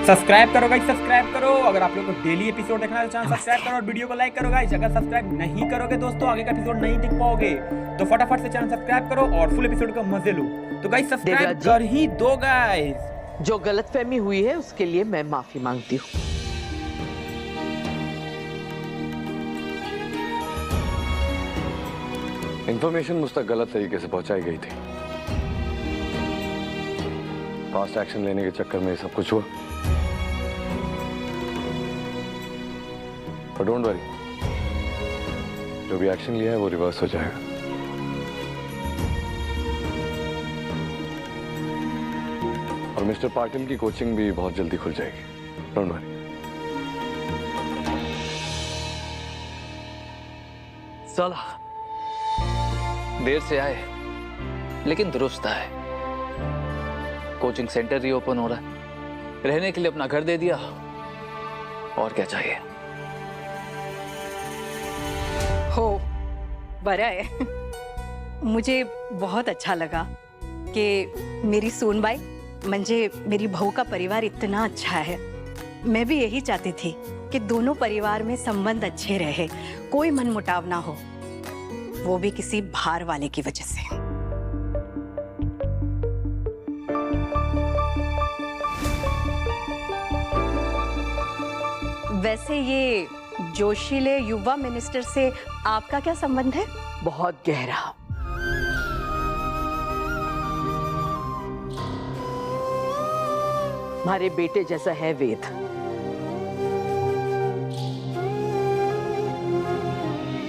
Subscribe करो guys, subscribe करो। अगर आप लोग को डेली एपिसोड देखना है तो चैनल सब्सक्राइब करो और वीडियो को लाइक करो गाइस। अगर सब्सक्राइब नहीं करोगे दोस्तों आगे का एपिसोड नहीं देख पाओगे, तो फटाफट से चैनल सब्सक्राइब करो और फुल एपिसोड का मजे लो। तो गाइस सब्सक्राइब कर ही दो गाइस। जो गलतफहमी हुई है उसके लिए मैं माफी मांगती हूँ। इंफॉर्मेशन मुझ तक गलत तरीके से पहुंचाई गई थी। फास्ट एक्शन लेने के चक्कर में सब कुछ हुआ। पर डोंट वरी, जो भी एक्शन लिया है वो रिवर्स हो जाएगा। और मिस्टर पाटिल की कोचिंग भी बहुत जल्दी खुल जाएगी। Don't worry. साला देर से आए लेकिन दुरुस्त आए। कोचिंग सेंटर रीओपन हो रहा है, रहने के लिए अपना घर दे दिया, और क्या चाहिए। हो बरं आहे। मुझे बहुत अच्छा लगा कि मेरी सोनबाई म्हणजे मेरी बहू का परिवार इतना अच्छा है। मैं भी यही चाहती थी कि दोनों परिवार में संबंध अच्छे रहे, कोई मनमुटाव ना हो, वो भी किसी बाहर वाले की वजह से। वैसे ये जोशीले युवा मिनिस्टर से आपका क्या संबंध है? बहुत गहरा। हमारे बेटे जैसा है वेद।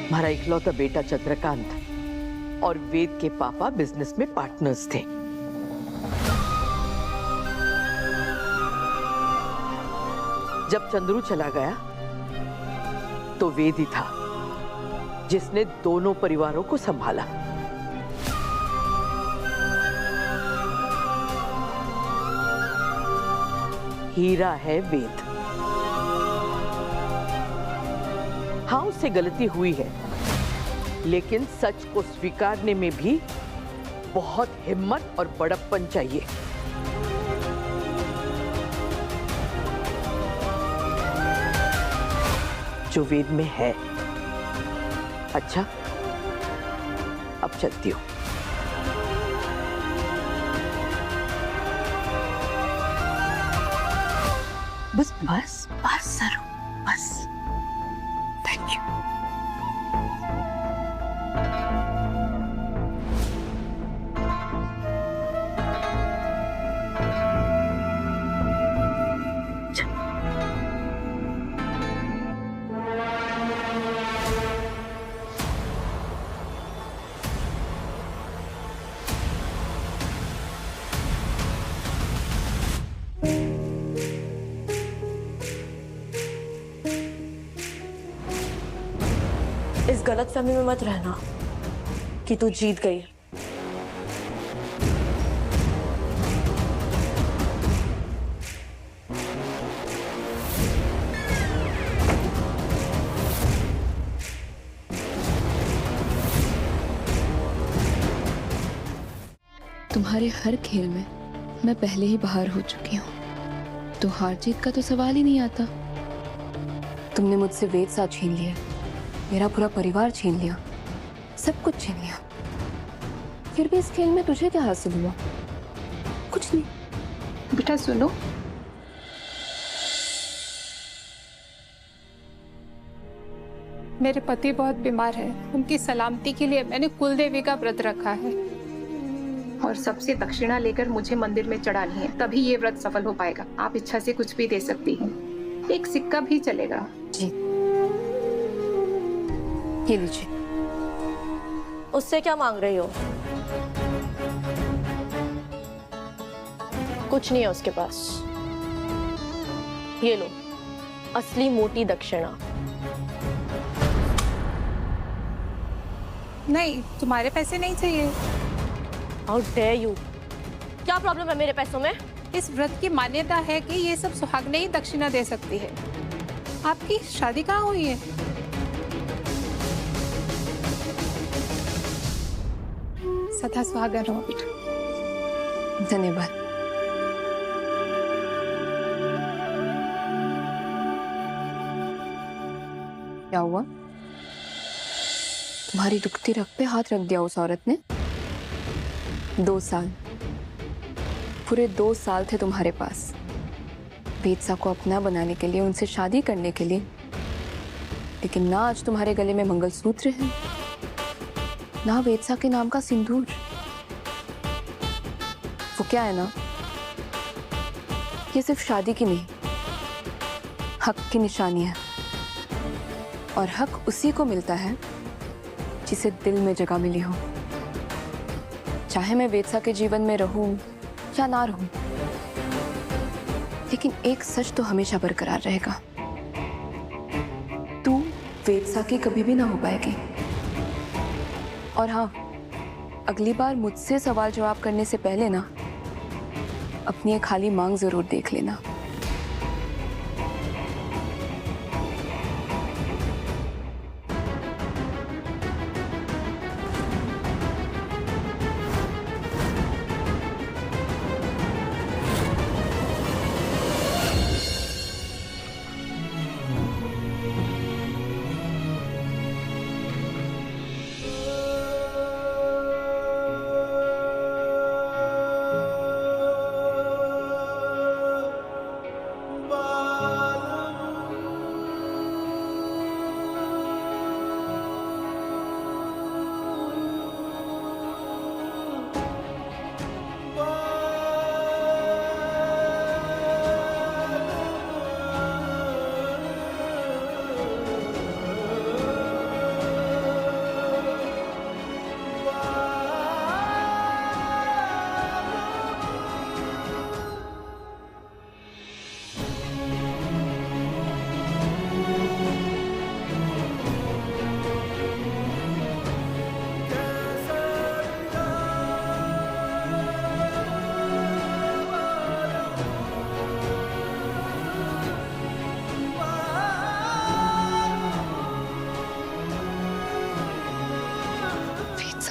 हमारा इकलौता बेटा चंद्रकांत और वेद के पापा बिजनेस में पार्टनर्स थे। जब चंद्रू चला गया तो वेद ही था जिसने दोनों परिवारों को संभाला। हीरा है वेद। हाँ, उससे गलती हुई है, लेकिन सच को स्वीकारने में भी बहुत हिम्मत और बड़प्पन चाहिए। जो वेद में है। अच्छा, अब चलती हूँ। बस बस बस सरू, बस। Thank you. इस गलतफहमी में मत रहना कि तू जीत गई। तुम्हारे हर खेल में मैं पहले ही बाहर हो चुकी हूँ, तो हार जीत का तो सवाल ही नहीं आता। तुमने मुझसे वेद साथ छीन लिया, मेरा पूरा परिवार छीन लिया, सब कुछ छीन लिया। फिर भी इस खेल में तुझे क्या हासिल हुआ? कुछ नहीं। बेटा सुनो, मेरे पति बहुत बीमार है, उनकी सलामती के लिए मैंने कुल देवी का व्रत रखा है और सबसे दक्षिणा लेकर मुझे मंदिर में चढ़ानी है, तभी ये व्रत सफल हो पाएगा। आप इच्छा से कुछ भी दे सकती हैं, एक सिक्का भी चलेगा। जी, ये लीजिए। उससे क्या मांग रही हो? कुछ नहीं है उसके पास। ये लो, असली मोटी दक्षिणा। नहीं, तुम्हारे पैसे नहीं चाहिए। How dare you! क्या प्रॉब्लम है मेरे पैसों में? इस व्रत की मान्यता है कि ये सब सुहागनें ही दक्षिणा दे सकती है। आपकी शादी कहाँ हुई है? सदा सुहागन रहो बेटा। धन्यवाद। क्या हुआ? तुम्हारी दुखती रग पे हाथ रख दिया उस औरत ने? 2 साल, पूरे 2 साल थे तुम्हारे पास वेदसा को अपना बनाने के लिए, उनसे शादी करने के लिए। लेकिन ना आज तुम्हारे गले में मंगलसूत्र है, ना वेदसा के नाम का सिंदूर। वो क्या है ना, ये सिर्फ शादी की नहीं, हक की निशानी है। और हक उसी को मिलता है जिसे दिल में जगह मिली हो। चाहे मैं वेदसा के जीवन में रहूं या ना रहूं, लेकिन एक सच तो हमेशा बरकरार रहेगा, तू वेदसा की कभी भी ना हो पाएगी। और हाँ, अगली बार मुझसे सवाल जवाब करने से पहले ना अपनी एक खाली मांग जरूर देख लेना।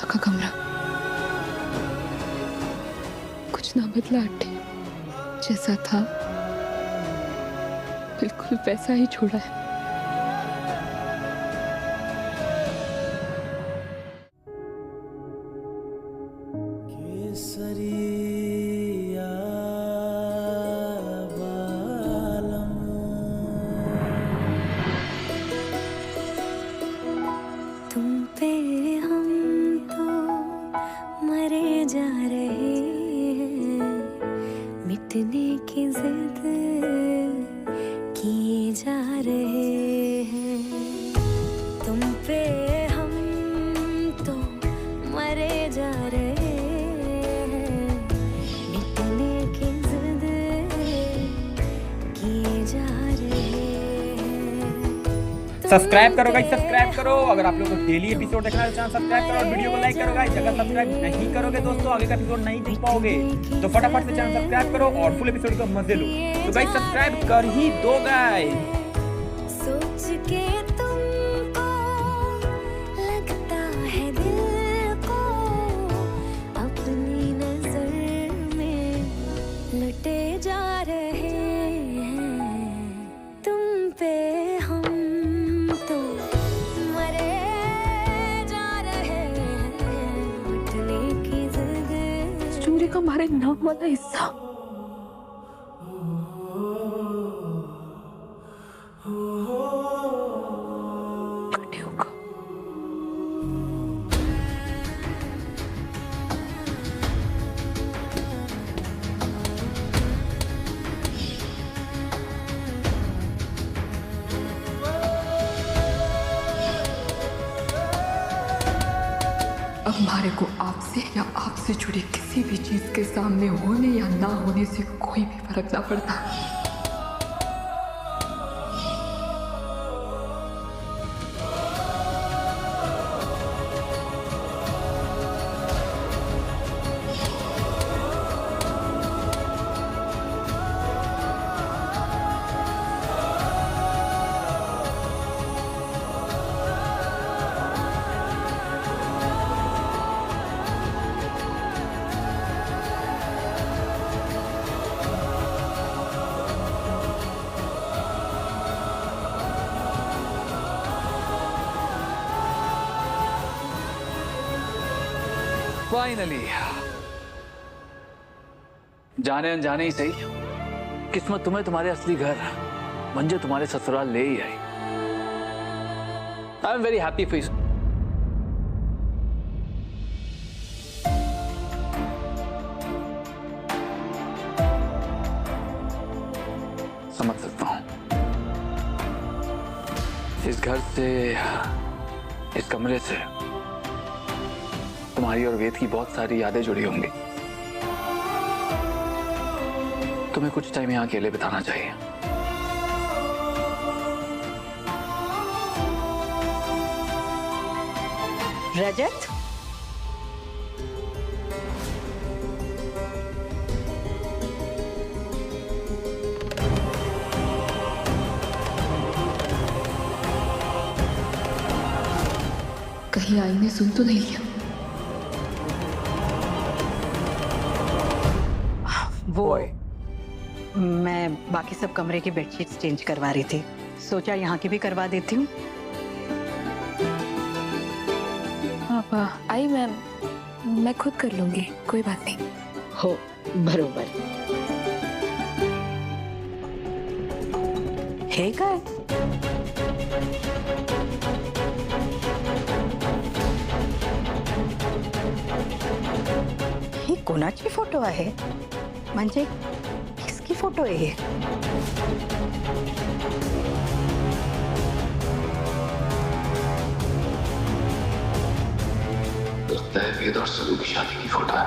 का कमरा कुछ ना बदला आंटी, जैसा था बिल्कुल वैसा ही छोड़ा है। तुम पे हम तो मरे जा रहे हैं, मिटने की जिद किए जा रहे हैं। तुम पे हम तो मरे जा रहे हैं, मिटने की जिद किए जा रहे हैं। सब्सक्राइब करो गाइस, सब्सक्राइब करो। अगर आप लोग को डेली एपिसोड देखना है तो चैनल सब्सक्राइब करो और वीडियो को लाइक करो गाइस। अगर सब्सक्राइब नहीं करोगे दोस्तों, आगे का एपिसोड नहीं देख पाओगे। तो फटाफट से चैनल सब्सक्राइब करो और फुल एपिसोड का मजे लो। तो गाइस सब्सक्राइब कर ही दो गाइस। सोच के तुमको लगता है दिल को अपनी नजर में लुटे जा रहे हैं। तुम पे हम तो मरे जा रहे हैं, मिटने की जिद। स्टोरी का हमारे नाम वाला हिस्सा कटे होगा। अब हमारे को आपसे या आपसे जुड़ी किसी भी चीज के सामने होने या ना होने से कोई भी फर्क ना पड़ता। फाइनली जाने अनजाने ही सही, किस्मत तुम्हें तुम्हारे असली घर मंजे तुम्हारे ससुराल ले ही आई। I am very happy for you. समझ सकता हूं, इस घर से, इस कमरे से तुम्हारी और वेद की बहुत सारी यादें जुड़ी होंगी। तुम्हें कुछ टाइम यहाँ अकेले बिताना चाहिए। रजत, कहीं आई ने सुन तो नहीं लिया? वो मैं बाकी सब कमरे की बेडशीट्स चेंज करवा रही थी, सोचा यहाँ की भी करवा देती हूँ। आई मैम, मैं खुद कर लूंगी, कोई बात नहीं। हो बरोबर हे काय? ही कोणाची फोटो आहे? म्हणजे किसकी फोटो आहे हे? लगता है वेद और सलू की शादी की फोटो है।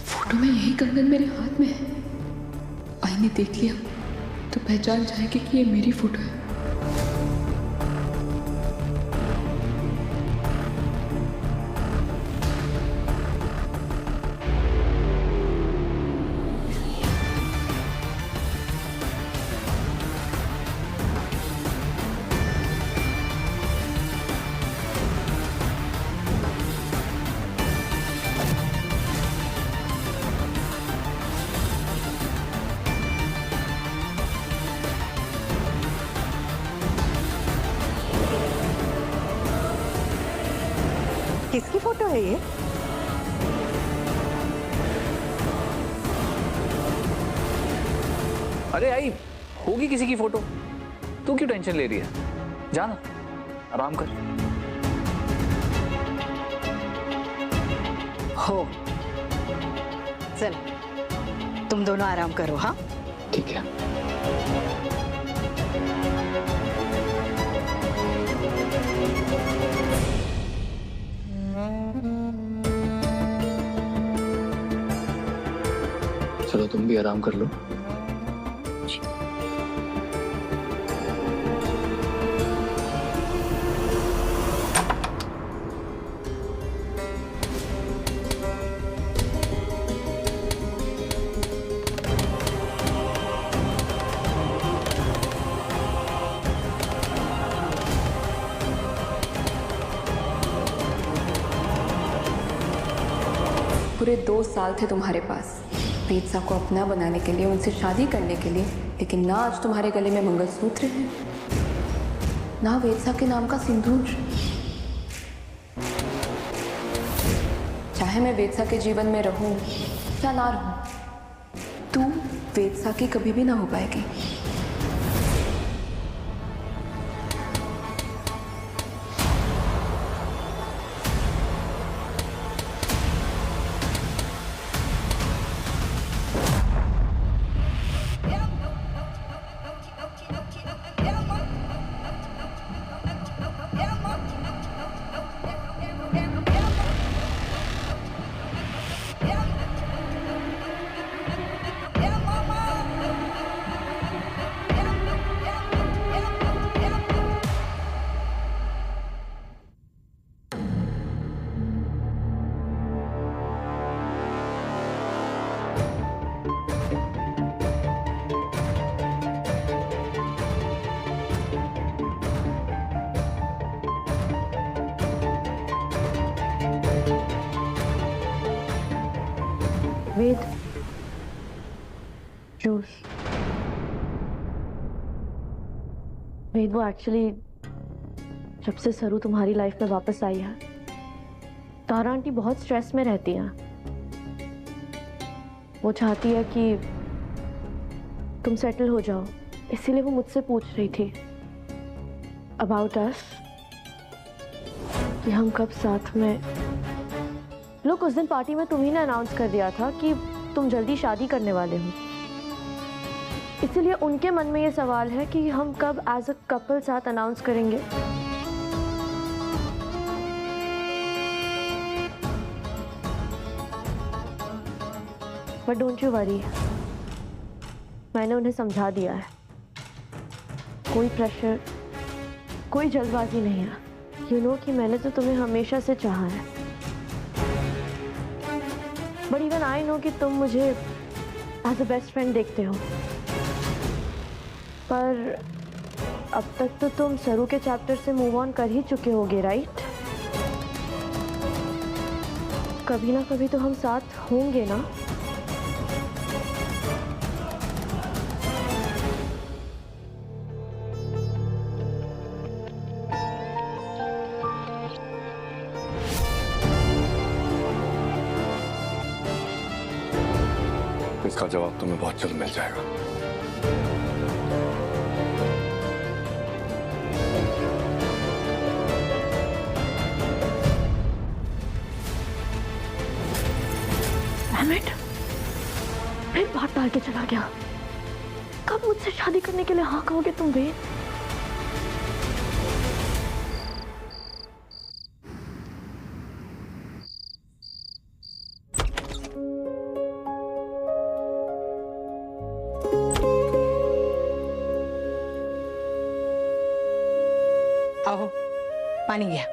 फोटो में यही कंगन मेरे हाथ में है। आई ने देख लिया तो पहचान जाएगी कि ये मेरी फोटो है। किसकी फोटो है ये? अरे आई, होगी किसी की फोटो, तू क्यों टेंशन ले रही है? जाना आराम कर। हो चल, तुम दोनों आराम करो। हाँ ठीक है। चलो तुम भी आराम कर लो। पूरे 2 साल थे तुम्हारे पास वेदसा को अपना बनाने के लिए, उनसे शादी करने के लिए, लेकिन ना आज तुम्हारे गले में मंगलसूत्र है, ना वेदसा के नाम का सिंदूर। चाहे मैं वेदसा के जीवन में रहूं या ना रहूं, तू वेदसा की कभी भी ना हो पाएगी। वेद, जूस। वेद, वो एक्चुअली जब से सरू तुम्हारी लाइफ में वापस आई है, तारा आंटी बहुत स्ट्रेस में रहती हैं। वो चाहती है कि तुम सेटल हो जाओ, इसीलिए वो मुझसे पूछ रही थी अबाउट अस, कि हम कब साथ में। लोग, उस दिन पार्टी में तुम्ही ने अनाउंस कर दिया था कि तुम जल्दी शादी करने वाले हो, इसीलिए उनके मन में ये सवाल है कि हम कब एज अ कपल साथ अनाउंस करेंगे। बट डोंट यू वरी, मैंने उन्हें समझा दिया है, कोई प्रेशर, कोई जल्दबाजी नहीं है। यू नो कि मैंने तो तुम्हें हमेशा से चाहा है, बट इवन आई नो कि तुम मुझे एज अ बेस्ट फ्रेंड देखते हो। पर अब तक तो तुम सरू के चैप्टर से मूव ऑन कर ही चुके होगे, राइट? कभी ना कभी तो हम साथ होंगे ना? इसका जवाब तुम्हें बहुत जल्द मिल जाएगा। फिर बात डाल के चला गया। कब मुझसे शादी करने के लिए हाँ कहोगे तुम वेद? आओ, पानी गया।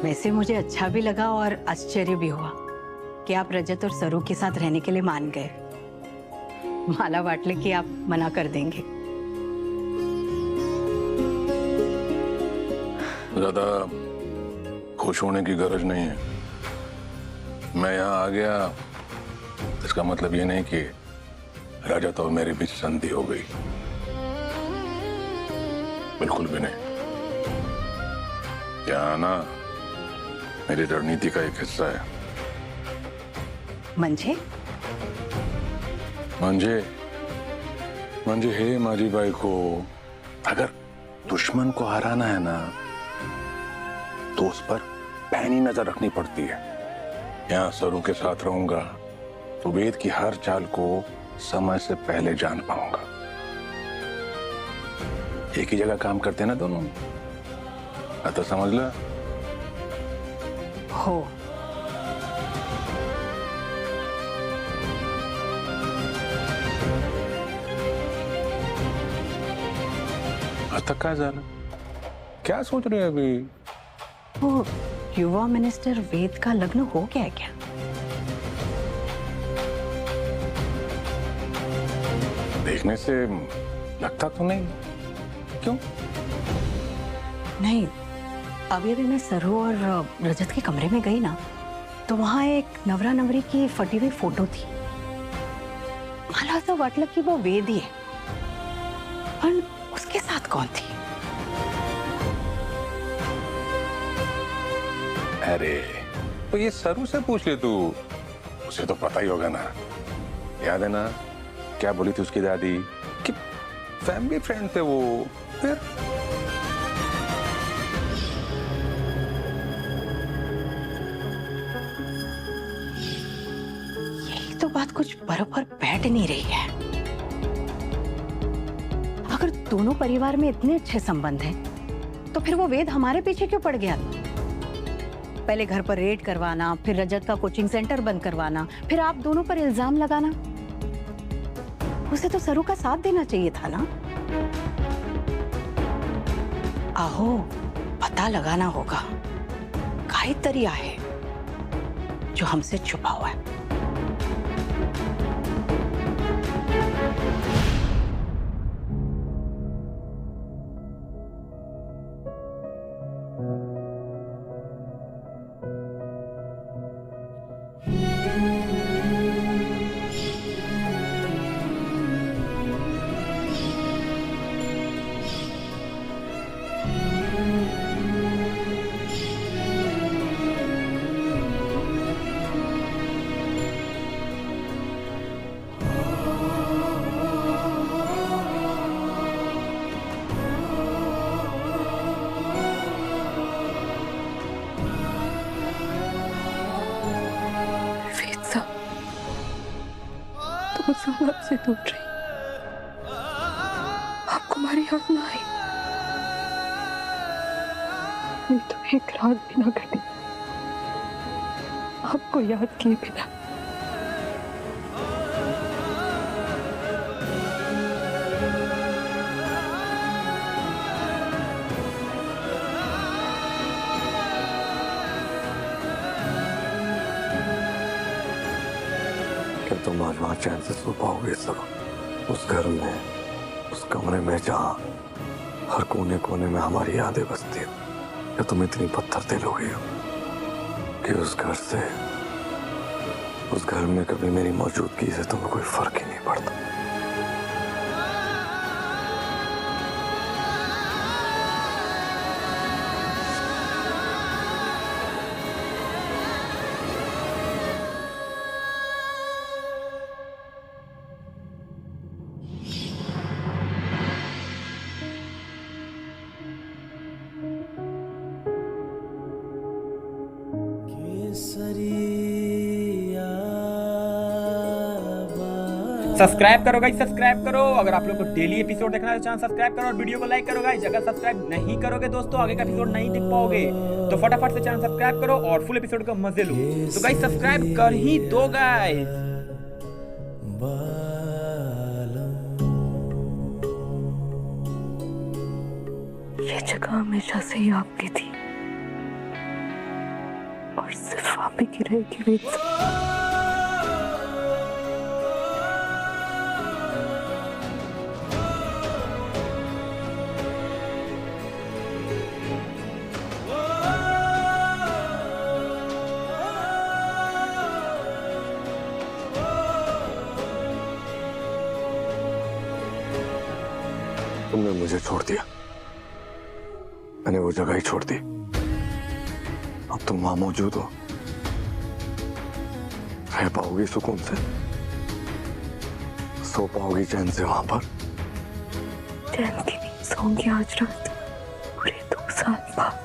वैसे मुझे अच्छा भी लगा और आश्चर्य भी हुआ कि आप रजत और सरू के साथ रहने के लिए मान गए। माला वाटले कि आप मना कर देंगे। ज्यादा खुश होने की गरज नहीं है। मैं यहाँ आ गया, इसका मतलब ये नहीं कि रजत और मेरे बीच संधि हो गई, बिल्कुल भी नहीं। यहाँ आना मेरी रणनीति का एक हिस्सा है। मंझे मंझे मंझे हे माजी भाई को, अगर दुश्मन को हराना है ना तो उस पर पैनी नजर रखनी पड़ती है। यहाँ सरू के साथ रहूंगा तो वेद की हर चाल को समय से पहले जान पाऊंगा। एक ही जगह काम करते ना दोनों, तो समझ ला। हो आता काय झालं? क्या सोच रहे हैं अभी? वो युवा मिनिस्टर वेद का लग्न हो गया है क्या? देखने से लगता तो नहीं। क्यों? नहीं, अभी मैं सरू और रजत के कमरे में गई ना, तो वहां एक नवरा नवरी की फटी हुई फोटो थी। मला असं वाटलं कि वो वेद ही है, पर उसके साथ कौन थी? अरे तो ये सरू से पूछ ले तू, उसे तो पता ही होगा ना। याद है ना क्या बोली थी उसकी दादी कि फैमिली फ्रेंड थे वो। फिर यही तो बात कुछ बराबर बैठ नहीं रही है। अगर दोनों परिवार में इतने अच्छे संबंध हैं, तो फिर वो वेद हमारे पीछे क्यों पड़ गया? पहले घर पर रेड करवाना, फिर रजत का कोचिंग सेंटर बंद करवाना, फिर आप दोनों पर इल्जाम लगाना। उसे तो सरू का साथ देना चाहिए था ना। आहो, पता लगाना होगा काहीतरी आहे जो हमसे छुपा हुआ है। कसम आपसे टूट रही, आपको हमारी याद ना आई, नहीं तो एक रात भी ना कटी आपको याद किए बिना। क्या तुम आज वहां चैन से सो पाओगे सब? उस घर में, उस कमरे में जहां हर कोने कोने में हमारी यादें बसती हैं? क्या तुम इतनी पत्थर दिल हो गई हो कि उस घर से, उस घर में कभी मेरी मौजूदगी से तुम्हें कोई फर्क ही नहीं पड़ता? सब्सक्राइब करो गाइस, सब्सक्राइब करो। अगर आप लोग को डेली एपिसोड देखना है तो चैनल सब्सक्राइब करो और वीडियो को लाइक करो गाइस। अगर सब्सक्राइब नहीं करोगे दोस्तों आगे का एपिसोड नहीं देख पाओगे, तो फटाफट से चैनल सब्सक्राइब करो और फुल एपिसोड का मजे लो। तो गाइस सब्सक्राइब कर ही दो गाइस। ये जगह हमेशा से ही आपकी थी और सिर्फ आप ही की रहेगी वेद। तुमने मुझे छोड़ दिया, मैंने वो जगह ही छोड़ दी। अब तुम वहां मौजूद हो, रह पाओगी सुकून से, सो पाओगी चैन से वहां पर? चैन की नींद सोऊंगी आज रात, पूरे 2 साल बाद।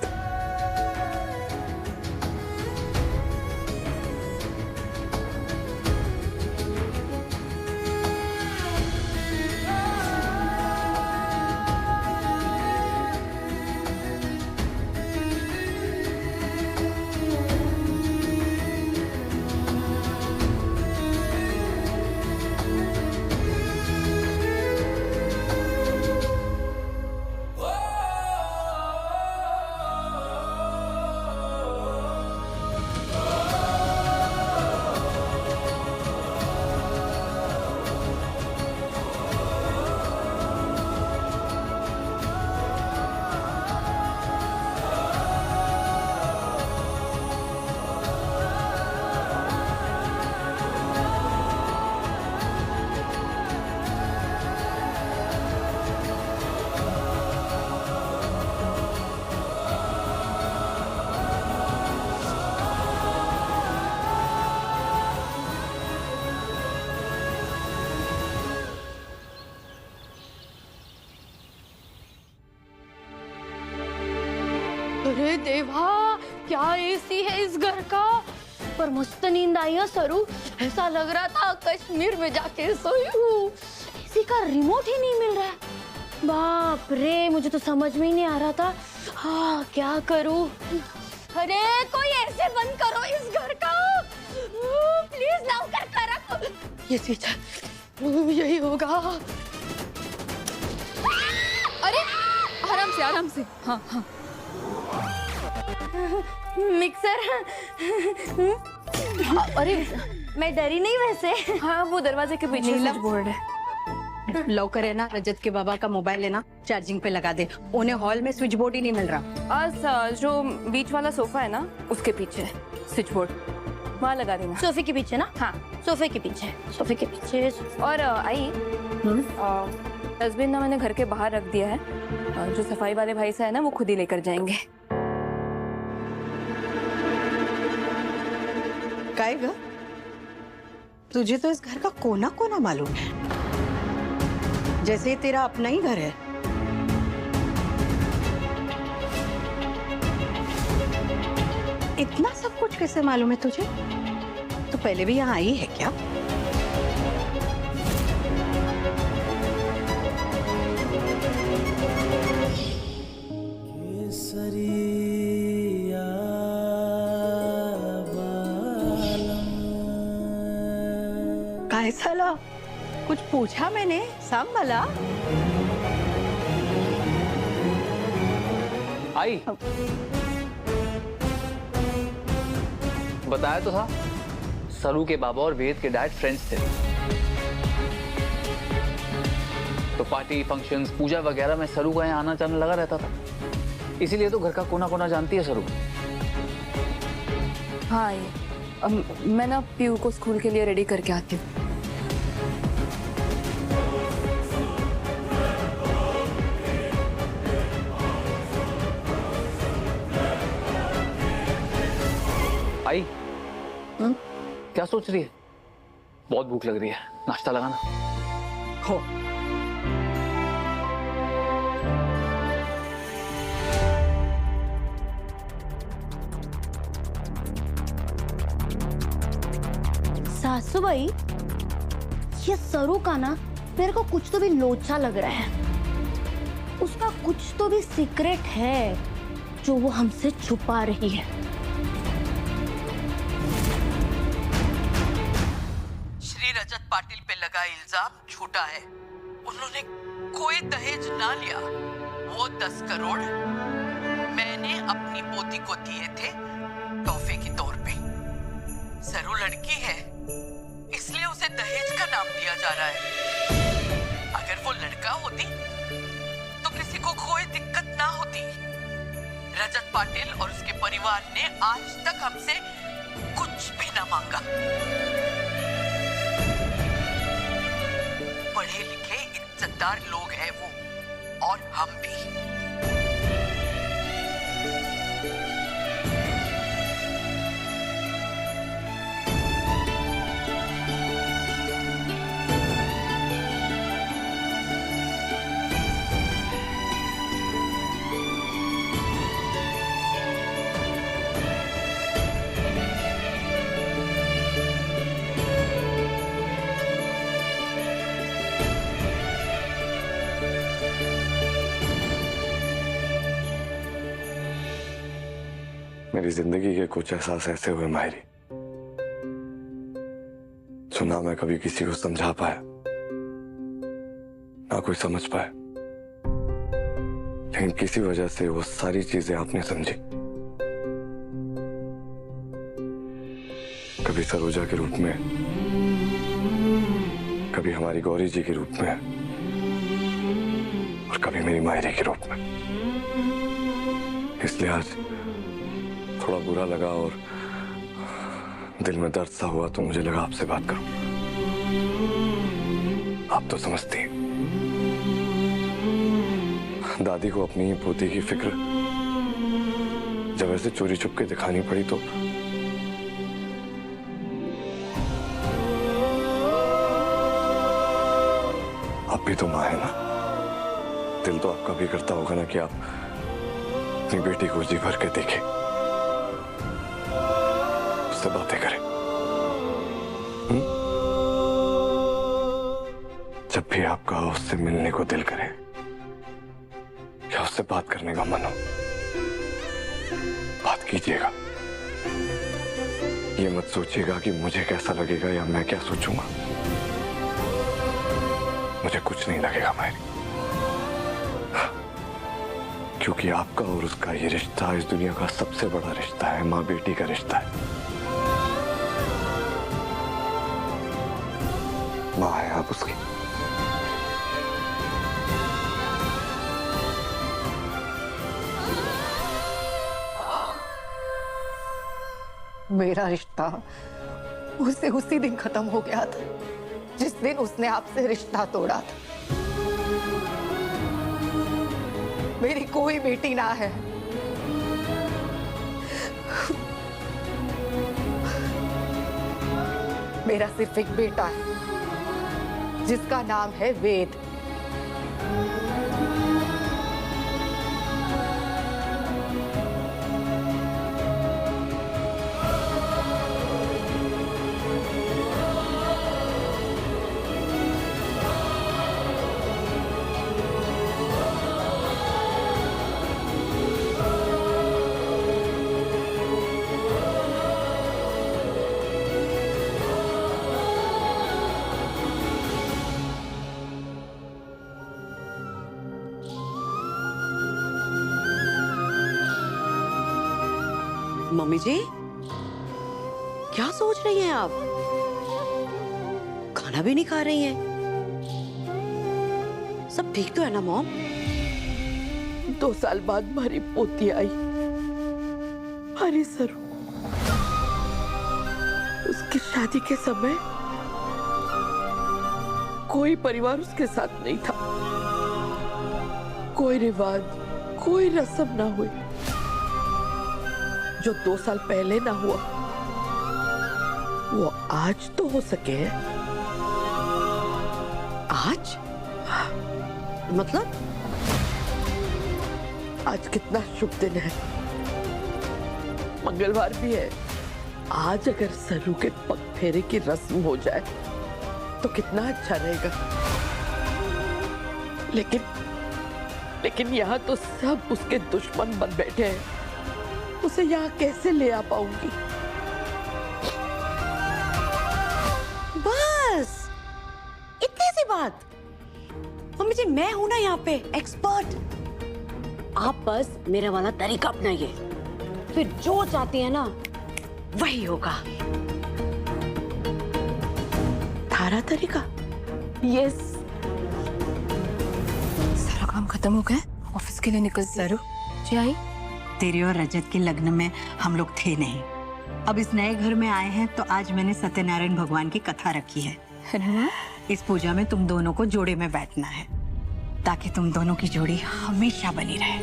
अरे देवा, क्या एसी है इस घर का। पर मस्त नींद आई है सरू, ऐसा लग रहा था कश्मीर में जाके सोई हूँ। एसी का रिमोट ही नहीं मिल रहा है। बाप रे, मुझे तो समझ में ही नहीं आ रहा था। हाँ, क्या करूँ? अरे कोई ऐसे बंद करो इस घर का, प्लीज नौकर करो। ये स्विच यही होगा। अरे आराम से। हाँ हाँ। मिक्सर। अरे मैं डरी नहीं वैसे। हाँ, वो दरवाजे के पीछे स्विच बोर्ड है। लौकर है ना, रजत के बाबा का मोबाइल है ना, चार्जिंग पे लगा दे। उन्हें हॉल में स्विच बोर्ड ही नहीं मिल रहा। आज जो बीच वाला सोफा है ना, उसके पीछे स्विच बोर्ड, वहाँ लगा देना। सोफे के पीछे ना? हाँ, सोफे के पीछे। सोफे के पीछे। और आई डस्टबिन ना मैंने घर के बाहर रख दिया है। जो सफाई वाले भाई से है ना, वो खुद ही लेकर जाएंगे। काय ग, तुझे तो इस घर का कोना कोना मालूम है, जैसे ये तेरा अपना ही घर है। इतना सब कुछ कैसे मालूम है तुझे? तो पहले भी यहाँ आई है क्या? काय साला कुछ पूछा मैंने संभाला। आई बताया तो था, सरू के बाबा और वेद के डैड फ्रेंड्स थे, तो पार्टी फंक्शंस पूजा वगैरह में सरू का यहाँ आना जाना लगा रहता था, इसीलिए तो घर का कोना कोना जानती है सरू। हाँ मैं ना पीयू को स्कूल के लिए रेडी करके आती हूँ। आई क्या सोच रही है? बहुत भूख लग रही है, नाश्ता लगाना। हो सासूबाई, ये सरू का ना मेरे को कुछ तो भी लोचा लग रहा है। उसका कुछ तो भी सीक्रेट है जो वो हमसे छुपा रही है। श्री रजत पाटिल पे लगा इल्जाम झूठा है। उन्होंने कोई दहेज ना लिया। वो 10 करोड़ मैंने अपनी पोती को दिए थे तोहफे के तौर पे। सरू लड़की है, इसलिए उसे दहेज का नाम दिया जा रहा है। अगर वो लड़का होती तो किसी को कोई दिक्कत ना होती। रजत पाटिल और उसके परिवार ने आज तक हमसे कुछ भी ना मांगा। पढ़े लिखे इज्जतदार लोग हैं वो, और हम भी। मेरी जिंदगी के कुछ एहसास ऐसे हुए माहिरी, जो ना मैं कभी किसी को समझा पाया, ना कोई समझ पाया, लेकिन किसी वजह से वो सारी चीजें आपने समझी। कभी सरोजा के रूप में, कभी हमारी गौरी जी के रूप में, और कभी मेरी माहिरी के रूप में। इसलिए आज थोड़ा बुरा लगा और दिल में दर्द सा हुआ, तो मुझे लगा आपसे बात करूं। आप तो समझती हैं, दादी को अपनी पोती की फिक्र जब ऐसे चोरी छुप के दिखानी पड़ी तो आप भी तो मां है ना। दिल तो आपका भी करता होगा ना कि आप अपनी बेटी को जी भर के देखें, उससे बातें करें। जब भी आपका उससे मिलने को दिल करे या उससे बात करने का मन हो, बात कीजिएगा। ये मत सोचिएगा कि मुझे कैसा लगेगा या मैं क्या सोचूंगा। मुझे कुछ नहीं लगेगा मायरी, क्योंकि आपका और उसका ये रिश्ता इस दुनिया का सबसे बड़ा रिश्ता है, माँ बेटी का रिश्ता है। माँ है आप उसकी। मेरा रिश्ता उसे उसी दिन खत्म हो गया था जिस दिन उसने आपसे रिश्ता तोड़ा था। मेरी कोई बेटी ना है। मेरा सिर्फ एक बेटा है जिसका नाम है वेद। मम्मी जी, क्या सोच रही हैं आप? खाना भी नहीं खा रही हैं। सब ठीक तो है ना मॉम? 2 साल बाद हमारी पोती आई, हमारी सरू। उसकी शादी के समय कोई परिवार उसके साथ नहीं था, कोई रिवाज, कोई रस्म ना हुई। जो 2 साल पहले ना हुआ वो आज तो हो सके। आज? मतलब? आज कितना शुभ दिन है, मंगलवार भी है। आज अगर सरू के पग फेरे की रस्म हो जाए तो कितना अच्छा रहेगा। लेकिन यहाँ तो सब उसके दुश्मन बन बैठे हैं। उसे यहाँ कैसे ले आ पाऊंगी? बस इतनी सी बात। मम्मी जी, मैं हूं ना यहाँ पे एक्सपर्ट। आप बस मेरा वाला तरीका अपनाइए, फिर जो चाहती है ना वही होगा। थारा तरीका? यस। सारा काम खत्म हो गया, ऑफिस के लिए निकल। सरू, जी आई? तेरे और रजत के लग्न में हम लोग थे नहीं। अब इस नए घर में आए हैं तो आज मैंने सत्यनारायण भगवान की कथा रखी है। इस पूजा में तुम दोनों को जोड़े में बैठना है ताकि तुम दोनों की जोड़ी हमेशा बनी रहे।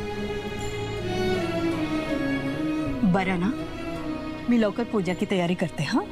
बरं ना, मी लवकर पूजा की तैयारी करते। हाँ,